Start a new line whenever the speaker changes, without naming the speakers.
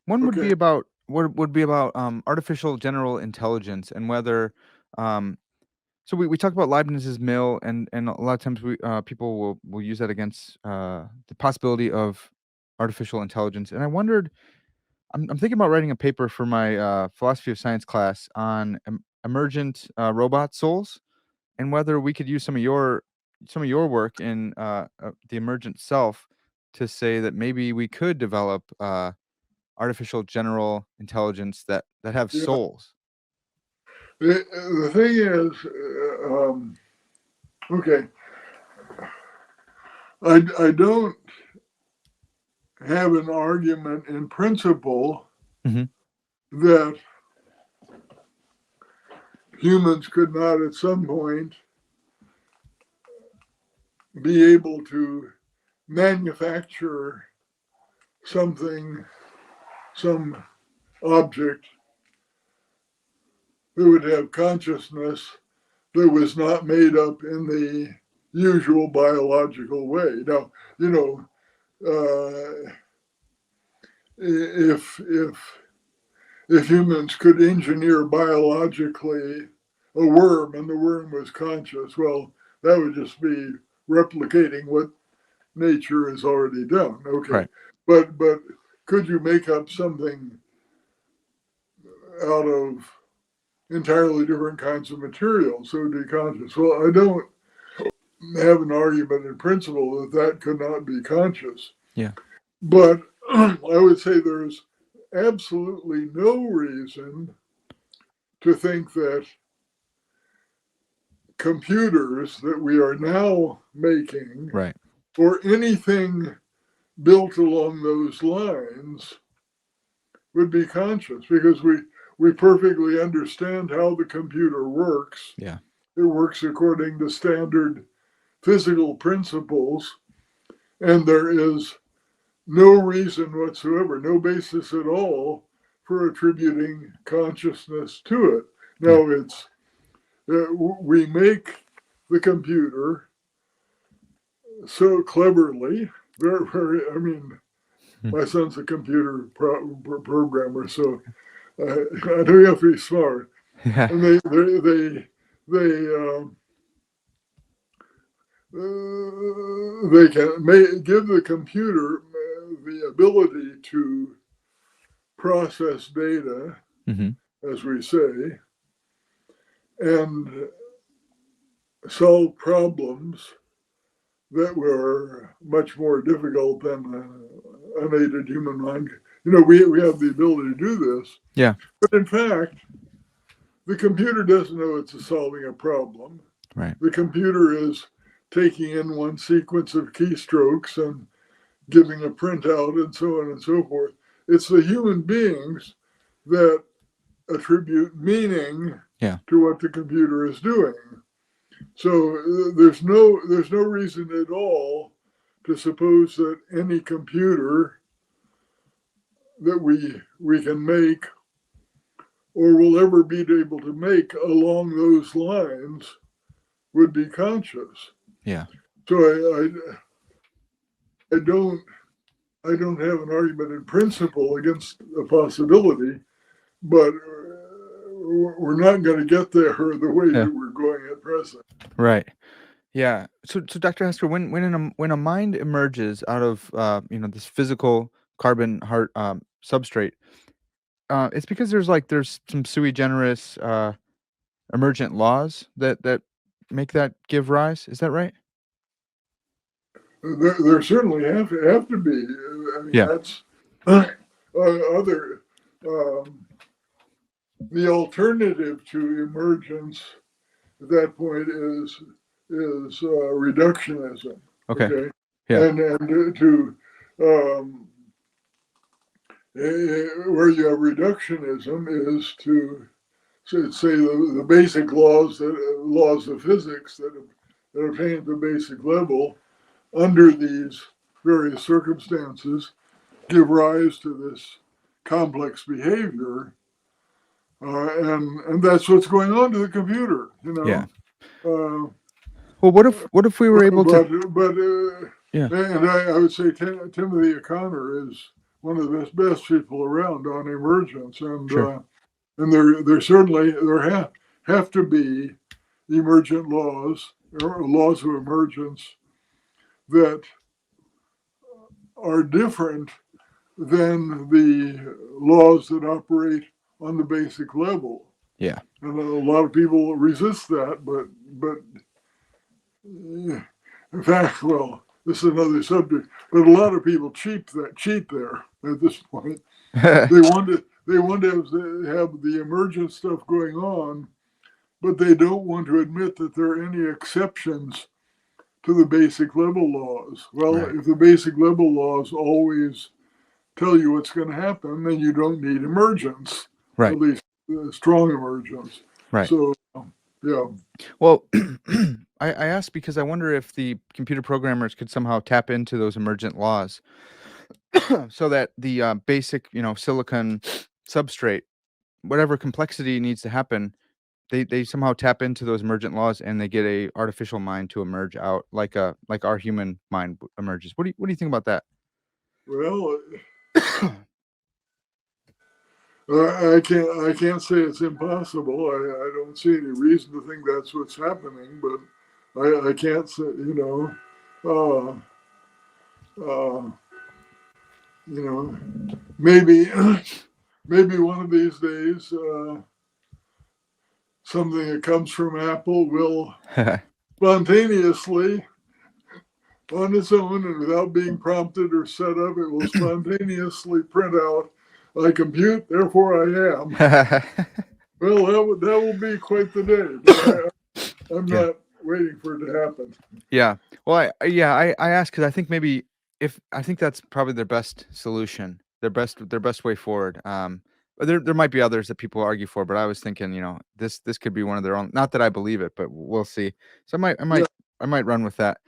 One would
Okay.
be about artificial general intelligence and whether um, so we talk about Leibniz's mill, and a lot of times people will use that against the possibility of artificial intelligence. And I wondered, I'm thinking about writing a paper for my philosophy of science class on emergent robot souls, and whether we could use some of your work in the emergent self to say that maybe we could develop artificial general intelligence that have
Yeah.
souls.
The thing is, okay, I don't have an argument in principle
Hmm.
that humans could not at some point be able to manufacture something, some object that would have consciousness that was not made up in the usual biological way. Now, you know, uh, if humans could engineer biologically a worm and the worm was conscious, well, that would just be replicating what nature has already done. Okay,
Right.
but could you make up something out of entirely different kinds of materials so it'd be conscious? Well, I don't have an argument in principle that that could not be conscious,
Yeah.
but I would say there's absolutely no reason to think that computers that we are now making
Right.
or anything built along those lines would be conscious because we perfectly understand how the computer works.
Yeah.
It works according to standard physical principles, and there is no reason whatsoever, no basis at all for attributing consciousness to it.
Yeah.
Now, we make the computer so cleverly, very, very, I mean,
Hmm.
my son's a computer programmer, so I know you have to be smart.
Yeah.
And they can give the computer the ability to process data,
Hmm.
as we say, and solve problems that were much more difficult than unaided human mind. You know, we have the ability to do this,
Yeah.
but in fact, the computer doesn't know it's solving a problem.
Right.
The computer is taking in one sequence of keystrokes and giving a printout and so on and so forth. It's the human beings that attribute meaning
Yeah.
to what the computer is doing. So there's no reason at all to suppose that any computer that we can make or will ever be able to make along those lines would be conscious.
Yeah.
So I don't I don't have an argument in principle against a possibility, but we're not going to get there the way
Yeah.
that we're going at present.
Right. Yeah. So Dr. Hasker, when a mind emerges out of this physical carbon heart substrate, it's because there's some sui generis emergent laws that make that give rise. Is that right?
There certainly have to be. I mean,
Yeah.
that's other. Um, the alternative to emergence at that point is reductionism.
Okay.
Okay,
Yeah.
and to where you have reductionism is to say the basic laws of physics that obtain at the basic level under these various circumstances give rise to this complex behavior, and that's what's going on to the computer, you
Yeah.
know. Uh,
Well, what if we were able to?
but
Yeah.
and I would say Timothy O'Connor is one of the best people around on emergence,
Sure.
and there certainly have to be emergent laws or laws of emergence that are different than the laws that operate on the basic level.
Yeah.
And a lot of people resist that, but in fact, well, this is another subject. But a lot of people cheat there at this point. They want to have the emergent stuff going on, but they don't want to admit that there are any exceptions to the basic level laws. Well,
Right.
if the basic level laws always tell you what's going to happen, then you don't need emergence,
Right.
at least strong emergence.
Right.
So, yeah,
Well, I asked because I wonder if the computer programmers could somehow tap into those emergent laws so that the basic, silicon substrate, whatever complexity needs to happen, they somehow tap into those emergent laws and they get a artificial mind to emerge out like our human mind emerges. What do you think about that?
well, I can't say it's impossible. I don't see any reason to think that's what's happening, but I can't say, uh, uh, you know, maybe maybe one of these days something that comes from Apple will spontaneously, on its own and without being prompted or set up, it will spontaneously print out, I compute, therefore I am. Well, that will be quite the day, but I'm
Yeah.
not waiting for it to happen.
Yeah. Well, I asked because I think maybe if I think that's probably their best solution, their best way forward. But there might be others that people argue for, but I was thinking, this could be one of their own. Not that I believe it, but we'll see. So I might I
Yeah,
might I might run with that.